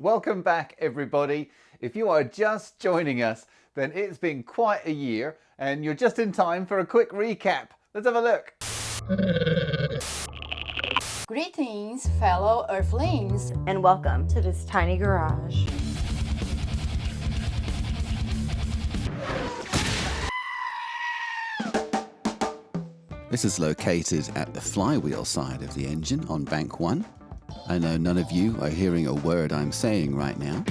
Welcome back, everybody. If you are just joining us, then it's been quite a year and you're just in time for a quick recap. Let's have a look. Greetings, fellow Earthlings, and welcome to this tiny garage. This is located at the flywheel side of the engine on bank 1. I know none of you are hearing a word I'm saying right now.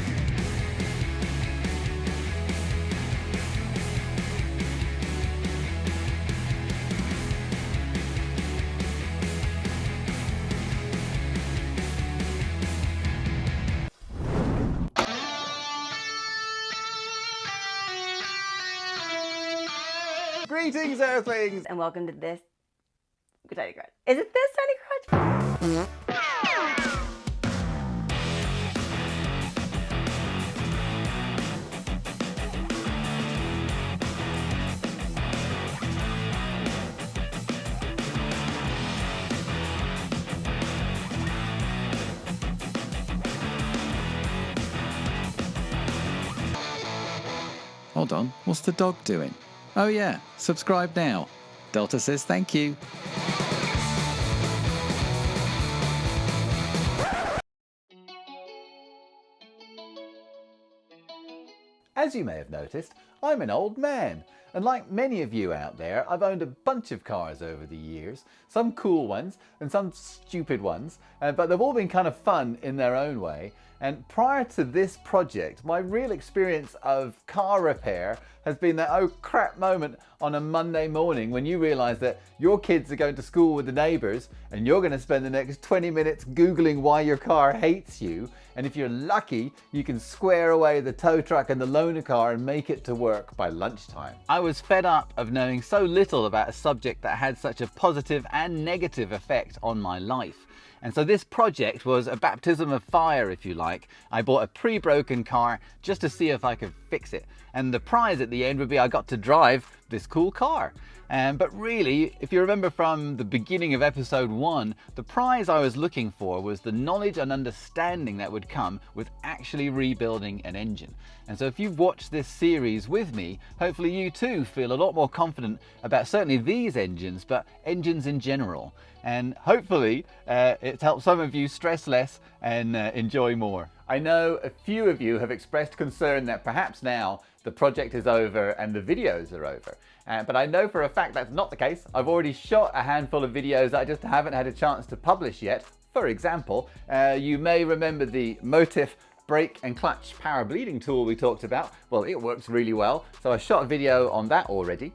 Greetings, Earthlings! And welcome to this tiny garage. Is it this tiny garage? Hold on, what's the dog doing? Oh yeah, subscribe now. Delta says thank you. As you may have noticed, I'm an old man. And like many of you out there, I've owned a bunch of cars over the years. Some cool ones and some stupid ones, but they've all been kind of fun in their own way. And prior to this project, my real experience of car repair has been that oh crap moment on a Monday morning when you realise that your kids are going to school with the neighbours and you're going to spend the next 20 minutes Googling why your car hates you. And if you're lucky, you can square away the tow truck and the loaner car and make it to work by lunchtime. I was fed up of knowing so little about a subject that had such a positive and negative effect on my life. And so this project was a baptism of fire, if you like. I bought a pre-broken car just to see if I could fix it. And the prize at the end would be I got to drive this cool car. But really, if you remember from the beginning of episode 1, the prize I was looking for was the knowledge and understanding that would come with actually rebuilding an engine. And so if you've watched this series with me, hopefully you too feel a lot more confident about certainly these engines, but engines in general. And hopefully it's helped some of you stress less and enjoy more. I know a few of you have expressed concern that perhaps now the project is over and the videos are over. But I know for a fact that's not the case. I've already shot a handful of videos that I just haven't had a chance to publish yet. For example, you may remember the Motif brake and clutch power bleeding tool we talked about. Well, it works really well. So I shot a video on that already.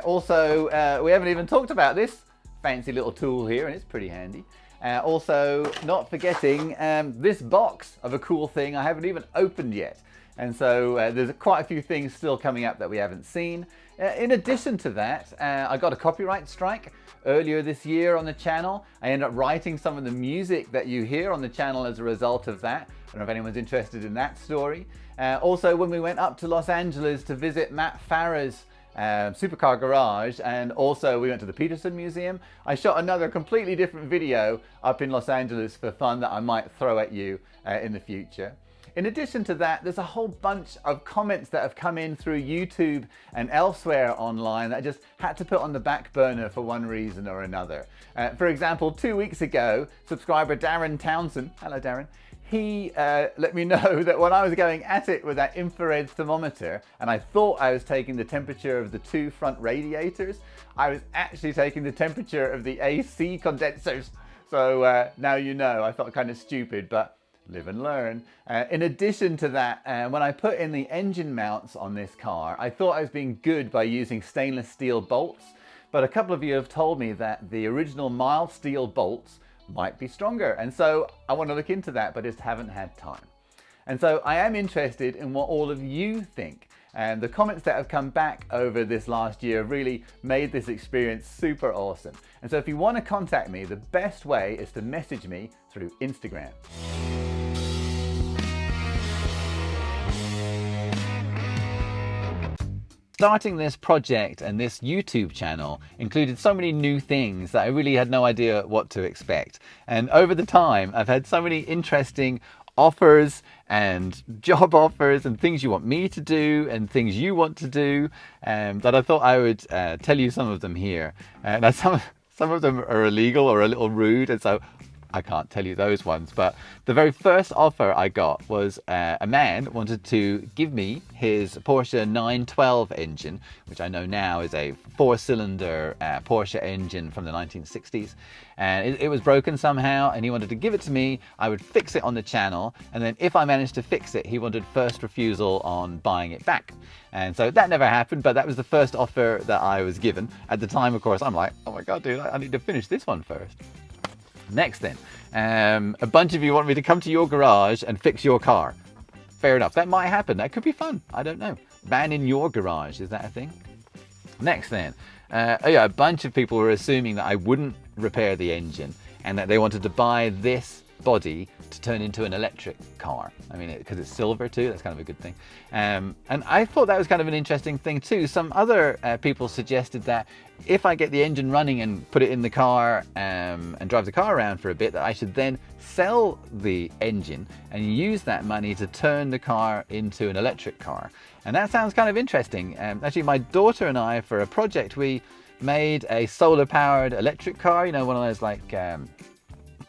Also, we haven't even talked about this fancy little tool here, and it's pretty handy. Also, not forgetting this box of a cool thing I haven't even opened yet. And so there's quite a few things still coming up that we haven't seen. In addition to that, I got a copyright strike earlier this year on the channel. I ended up writing some of the music that you hear on the channel as a result of that. I don't know if anyone's interested in that story. Also, when we went up to Los Angeles to visit Matt Farah's supercar garage, and also we went to the Peterson Museum, I shot another completely different video up in Los Angeles for fun that I might throw at you in the future. In addition to that, there's a whole bunch of comments that have come in through YouTube and elsewhere online that I just had to put on the back burner for one reason or another. For example, 2 weeks ago, subscriber Darren Townsend, hello Darren, he let me know that when I was going at it with that infrared thermometer and I thought I was taking the temperature of the two front radiators, I was actually taking the temperature of the AC condensers. So now you know. I felt kind of stupid, but live and learn. In addition to that, when I put in the engine mounts on this car, I thought I was being good by using stainless steel bolts, but a couple of you have told me that the original mild steel bolts might be stronger, and so I want to look into that, but just haven't had time. And so I am interested in what all of you think, and the comments that have come back over this last year really made this experience super awesome. And so if you want to contact me, the best way is to message me through Instagram. Starting this project and this YouTube channel included so many new things that I really had no idea what to expect. And over the time, I've had so many interesting offers and job offers and things you want me to do and things you want to do, that I thought I would tell you some of them here. Now some of them are illegal or a little rude, and so I can't tell you those ones. But the very first offer I got was a man wanted to give me his Porsche 912 engine, which I know now is a 4-cylinder Porsche engine from the 1960s. And it was broken somehow, and he wanted to give it to me. I would fix it on the channel, and then if I managed to fix it, he wanted first refusal on buying it back. And so that never happened, but that was the first offer that I was given. At the time, of course, I'm like, oh my God, dude, I need to finish this one first. Next then, a bunch of you want me to come to your garage and fix your car. Fair enough, that might happen. That could be fun. I don't know. Man in your garage, is that a thing? Next then, a bunch of people were assuming that I wouldn't repair the engine and that they wanted to buy this body to turn into an electric car. I mean, because it's silver too, that's kind of a good thing. And I thought that was kind of an interesting thing too. Some other people suggested that if I get the engine running and put it in the car and drive the car around for a bit, that I should then sell the engine and use that money to turn the car into an electric car. And that sounds kind of interesting. Actually, my daughter and I, for a project, we made a solar powered electric car, you know, one of those like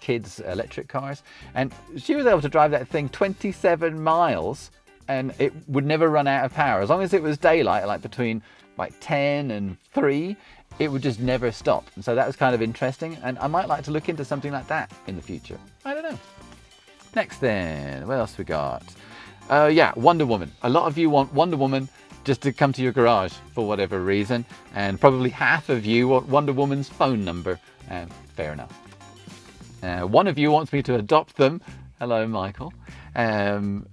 kids electric cars, and she was able to drive that thing 27 miles and it would never run out of power. As long as it was daylight, like between like 10 and 3, it would just never stop. And so that was kind of interesting, and I might like to look into something like that in the future. I don't know. Next then, what else we got? Yeah, Wonder Woman. A lot of you want Wonder Woman just to come to your garage for whatever reason, and probably half of you want Wonder Woman's phone number. Fair enough. One of you wants me to adopt them. Hello, Michael. And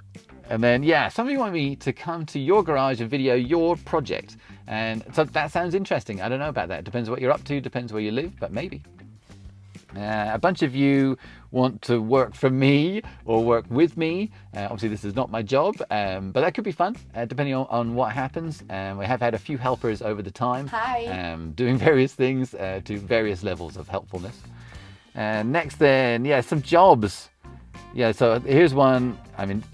then, yeah, some of you want me to come to your garage and video your project. And so that sounds interesting. I don't know about that. Depends what you're up to, depends where you live, but maybe. A bunch of you want to work for me or work with me. Obviously, this is not my job, but that could be fun, depending on what happens. We have had a few helpers over the time. Hi. Doing various things to various levels of helpfulness. Next then, yeah, some jobs. Yeah, so here's one. I mean,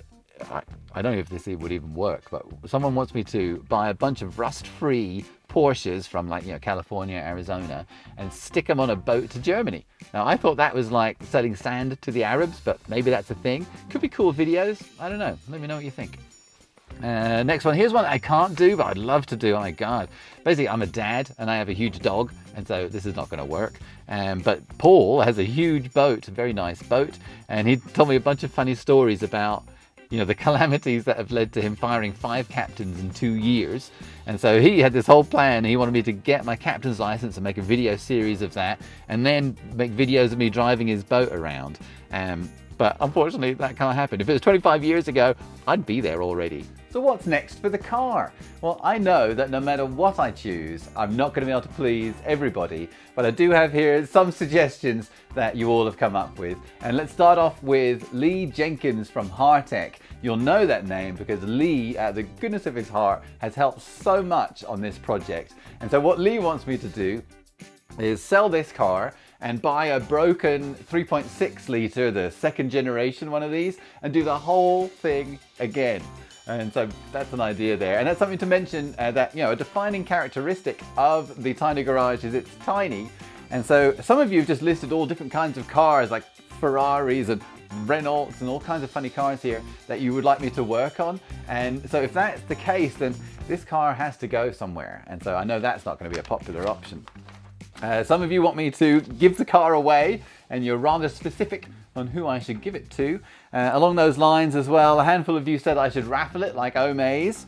I don't know if this would even work, but someone wants me to buy a bunch of rust-free Porsches from, like, you know, California, Arizona, and stick them on a boat to Germany. Now, I thought that was like selling sand to the Arabs, but maybe that's a thing. Could be cool videos. I don't know. Let me know what you think. Next one. Here's one I can't do, but I'd love to do. Oh my God. Basically, I'm a dad and I have a huge dog, and so this is not going to work. But Paul has a huge boat, a very nice boat, and he told me a bunch of funny stories about, you know, the calamities that have led to him firing 5 captains in 2 years. And so he had this whole plan. He wanted me to get my captain's license and make a video series of that, and then make videos of me driving his boat around. But unfortunately, that can't happen. If it was 25 years ago, I'd be there already. So what's next for the car? Well, I know that no matter what I choose, I'm not going to be able to please everybody, but I do have here some suggestions that you all have come up with. And let's start off with Lee Jenkins from Hartech. You'll know that name because Lee, out of the goodness of his heart, has helped so much on this project. And so what Lee wants me to do is sell this car and buy a broken 3.6 litre, the second generation one of these, and do the whole thing again. And so that's an idea there. And that's something to mention, that, you know, a defining characteristic of the tiny garage is it's tiny. And so some of you have just listed all different kinds of cars, like Ferraris and Renaults and all kinds of funny cars here that you would like me to work on. And so if that's the case, then this car has to go somewhere. And so I know that's not going to be a popular option. Some of you want me to give the car away, and you're rather specific on who I should give it to. Along those lines as well, a handful of you said I should raffle it like Omaze.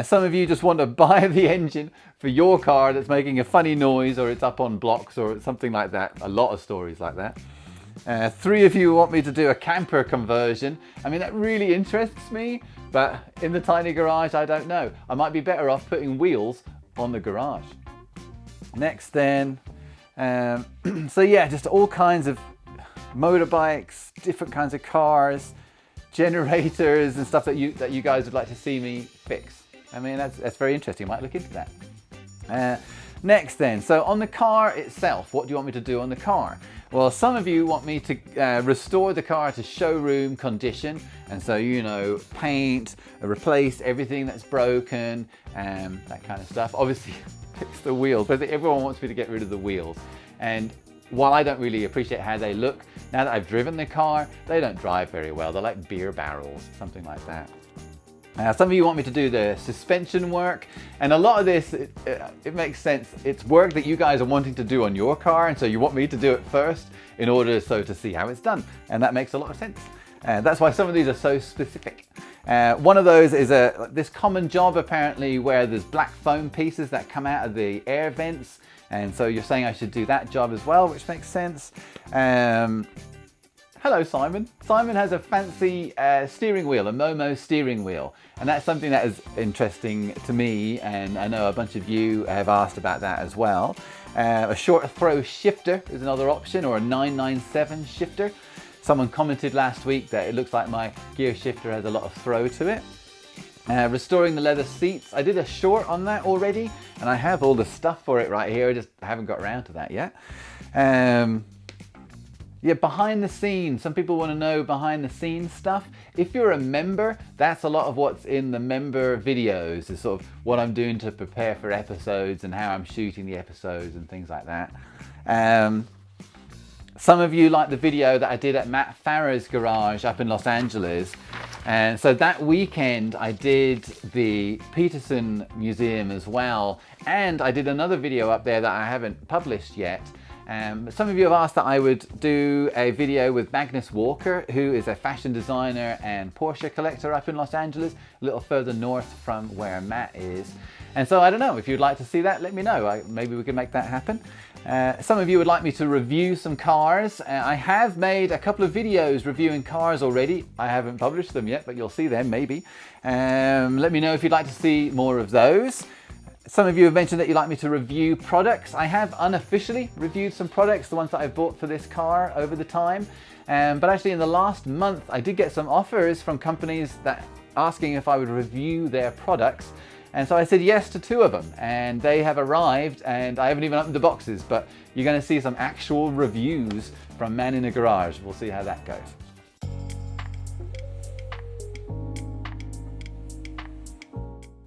Some of you just want to buy the engine for your car that's making a funny noise, or it's up on blocks or something like that. A lot of stories like that. 3 of you want me to do a camper conversion. I mean, that really interests me, but in the tiny garage, I don't know. I might be better off putting wheels on the garage. Next then, so yeah, just all kinds of motorbikes, different kinds of cars, generators and stuff that you guys would like to see me fix. I mean, that's very interesting. I might look into that. Next then, so on the car itself, what do you want me to do on the car? Well, some of you want me to restore the car to showroom condition, and so, you know, paint, replace everything that's broken, that kind of stuff. Obviously, fix the wheels, but everyone wants me to get rid of the wheels. And while I don't really appreciate how they look, now that I've driven the car, they don't drive very well. They're like beer barrels, something like that. Some of you want me to do the suspension work, and a lot of this, it makes sense. It's work that you guys are wanting to do on your car, and so you want me to do it first in order to see how it's done, and that makes a lot of sense. That's why some of these are so specific. One of those is this common job apparently where there's black foam pieces that come out of the air vents, and so you're saying I should do that job as well, which makes sense. Hello, Simon. Simon has a fancy steering wheel, a Momo steering wheel. And that's something that is interesting to me, and I know a bunch of you have asked about that as well. A short throw shifter is another option, or a 997 shifter. Someone commented last week that it looks like my gear shifter has a lot of throw to it. Restoring the leather seats. I did a short on that already, and I have all the stuff for it right here. I just haven't got around to that yet. Yeah, behind the scenes. Some people want to know behind the scenes stuff. If you're a member, that's a lot of what's in the member videos, is sort of what I'm doing to prepare for episodes and how I'm shooting the episodes and things like that. Some of you like the video that I did at Matt Farah's garage up in Los Angeles. And so that weekend I did the Peterson Museum as well. And I did another video up there that I haven't published yet. Some of you have asked that I would do a video with Magnus Walker, who is a fashion designer and Porsche collector up in Los Angeles, a little further north from where Matt is. And so I don't know, if you'd like to see that, let me know. Maybe we can make that happen. Some of you would like me to review some cars. I have made a couple of videos reviewing cars already. I haven't published them yet, but you'll see them maybe. Let me know if you'd like to see more of those. Some of you have mentioned that you'd like me to review products. I have unofficially reviewed some products, the ones that I've bought for this car over the time. But actually in the last month, I did get some offers from companies that asking if I would review their products. And so I said yes to 2 of them, and they have arrived, and I haven't even opened the boxes, but you're going to see some actual reviews from Man in a Garage. We'll see how that goes.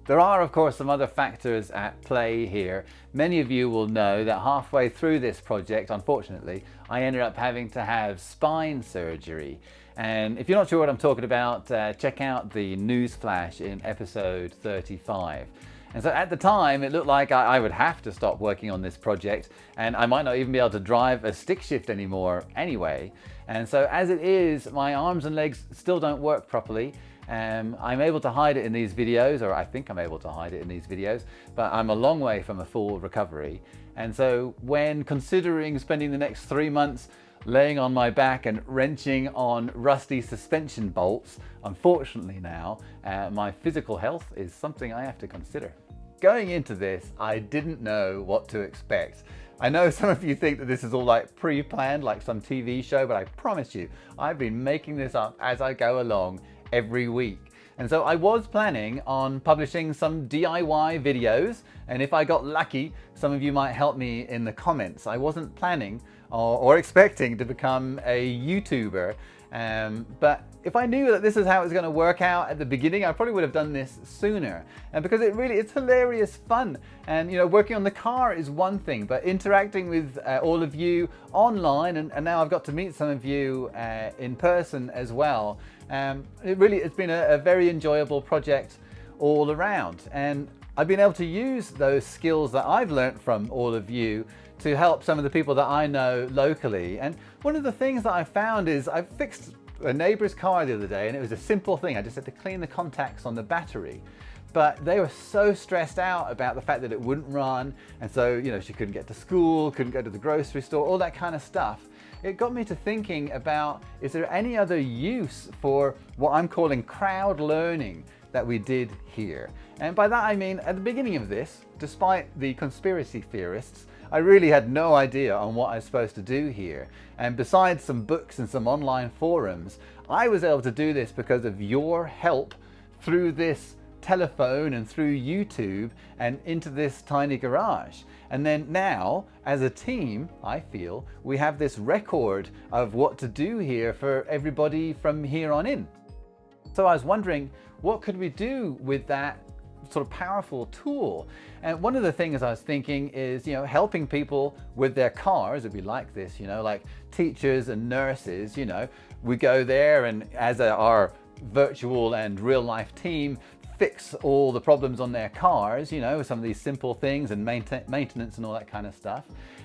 There are, of course, some other factors at play here. Many of you will know that halfway through this project, unfortunately, I ended up having to have spine surgery. And if you're not sure what I'm talking about, check out the news flash in episode 35. And so at the time, it looked like I would have to stop working on this project, and I might not even be able to drive a stick shift anymore anyway. And so as it is, my arms and legs still don't work properly. I'm able to hide it in these videos, or I think I'm able to hide it in these videos, but I'm a long way from a full recovery. And so when considering spending the next 3 months laying on my back and wrenching on rusty suspension bolts, unfortunately now, my physical health is something I have to consider. Going into this, I didn't know what to expect. I know some of you think that this is all like pre-planned, like some TV show, but I promise you, I've been making this up as I go along every week. And so I was planning on publishing some DIY videos, and if I got lucky, some of you might help me in the comments. I wasn't planning or expecting to become a YouTuber, but if I knew that this is how it was going to work out at the beginning, I probably would have done this sooner. And because it's hilarious fun. And you know, working on the car is one thing, but interacting with all of you online, and now I've got to meet some of you in person as well. It's been a very enjoyable project all around. And I've been able to use those skills that I've learned from all of you to help some of the people that I know locally. And one of the things that I found is I fixed a neighbor's car the other day, and it was a simple thing. I just had to clean the contacts on the battery. But they were so stressed out about the fact that it wouldn't run, and so, you know, she couldn't get to school, couldn't go to the grocery store, all that kind of stuff. It got me to thinking about, is there any other use for what I'm calling crowd learning that we did here? And by that I mean, at the beginning of this, despite the conspiracy theorists, I really had no idea on what I was supposed to do here. And besides some books and some online forums, I was able to do this because of your help through this telephone and through YouTube and into this tiny garage. And then now, as a team, I feel, we have this record of what to do here for everybody from here on in. So I was wondering, what could we do with that sort of powerful tool? And one of the things I was thinking is, helping people with their cars. It'd be like this, like teachers and nurses, we go there and as our virtual and real life team fix all the problems on their cars, some of these simple things and maintenance and all that kind of stuff.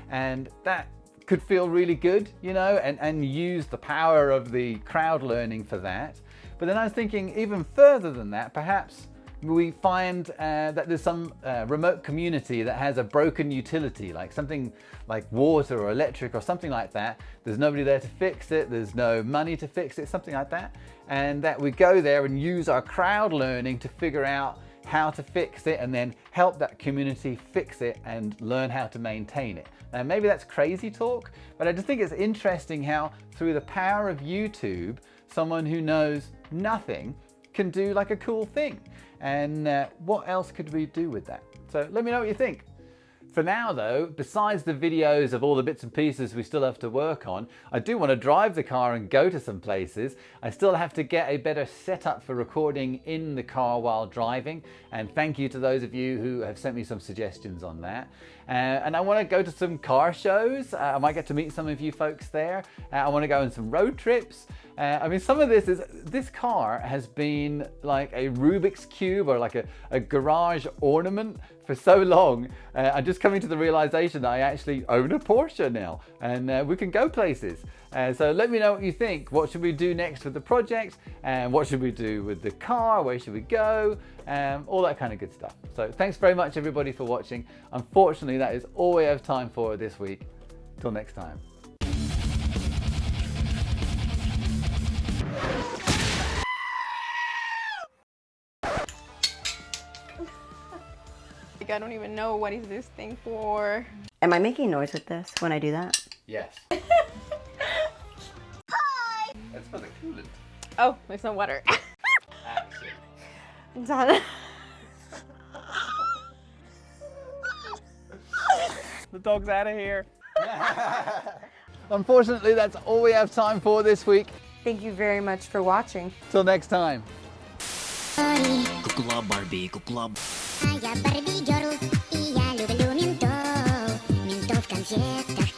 And that could feel really good, and use the power of the crowd learning for that. But then I was thinking even further than that, perhaps we find that there's some remote community that has a broken utility, like something like water or electric or something like that. There's nobody there to fix it, there's no money to fix it, something like that. And that we go there and use our crowd learning to figure out how to fix it and then help that community fix it and learn how to maintain it. Now maybe that's crazy talk, but I just think it's interesting how through the power of YouTube, someone who knows nothing can do like a cool thing. And what else could we do with that? So let me know what you think. For now though, besides the videos of all the bits and pieces we still have to work on, I do want to drive the car and go to some places. I still have to get a better setup for recording in the car while driving. And thank you to those of you who have sent me some suggestions on that. And I want to go to some car shows. I might get to meet some of you folks there. I want to go on some road trips. I mean, some of this car has been like a Rubik's Cube or like a garage ornament for so long. I'm just coming to the realization that I actually own a Porsche now and we can go places. So let me know what you think. What should we do next with the project? And what should we do with the car? Where should we go? All that kind of good stuff. So thanks very much everybody for watching. Unfortunately, that is all we have time for this week. Till next time. I don't even know what is this thing for. Am I making noise with this when I do that? Yes. Hi! That's for the coolant. Oh, there's no water. Action. Done. The dog's out of here. Unfortunately, that's all we have time for this week. Thank you very much for watching. Till next time. Kukla Barbie, kukla. А я Барби Герл, и я люблю ментов, ментов конфетах.